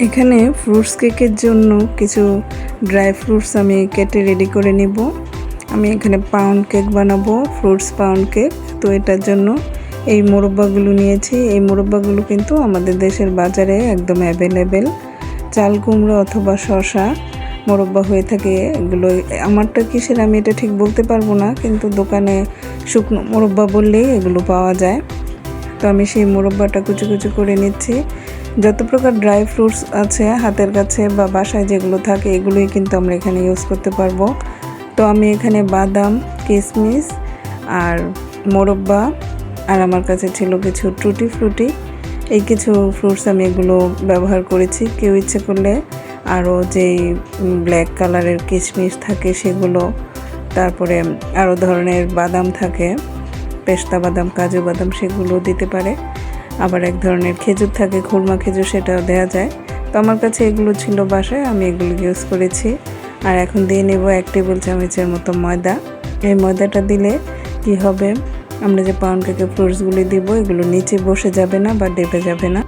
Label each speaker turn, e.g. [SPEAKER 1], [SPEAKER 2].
[SPEAKER 1] এখানে ফ্রুটস কেকের জন্য কিছু ড্রাই ফ্রুটস আমি কেটে রেডি করে নিব। আমি এখানে পাউন্ড কেক বানাবো, ফ্রুটস পাউন্ড কেক। তো এটার জন্য এই মোরব্বাগুলো নিয়েছি। এই মোরব্বাগুলো কিন্তু আমাদের দেশের বাজারে একদম অ্যাভেলেবেল। চাল কুমড়ো অথবা শসা মোরব্বা হয়ে থাকে এগুলো। আমারটা কিসের আমি এটা ঠিক বলতে পারবো না, কিন্তু দোকানে শুকনো মোরব্বা বললেই এগুলো পাওয়া যায়। তো আমি সেই মোরব্বাটা কুচি কুচি করে নিচ্ছি। যত প্রকার ড্রাই ফ্রুটস আছে হাতের কাছে বা বাসায় যেগুলো থাকে এগুলোই কিন্তু আমরা এখানে ইউজ করতে পারবো। তো আমি এখানে বাদাম, কিশমিশ আর মোরব্বা আর আমার কাছে ছিল কিছু টুটি ফ্রুটি, এই কিছু ফ্রুটস আমি এগুলো ব্যবহার করেছি। কেউ ইচ্ছে করলে আরও যেই ব্ল্যাক কালারের কিশমিশ থাকে সেগুলো, তারপরে আরও ধরনের বাদাম থাকে, পেস্তা বাদাম, কাজু বাদাম, সেগুলো দিতে পারে। আবার এক ধরনের খেজুর থাকে, খুরমা খেজুর, সেটাও দেওয়া যায়। তো আমার কাছে এগুলো ছিল বাসায়, আমি এগুলো ইউজ করেছি। আর এখন দিয়ে নেব 1 টেবিল চামচের মতো ময়দা। এই ময়দাটা দিলে কি হবে, আমরা যে পাউন্ড কেকের ফ্রুটসগুলি দিব এগুলো নিচে বসে যাবে না বা ডেবে যাবে না।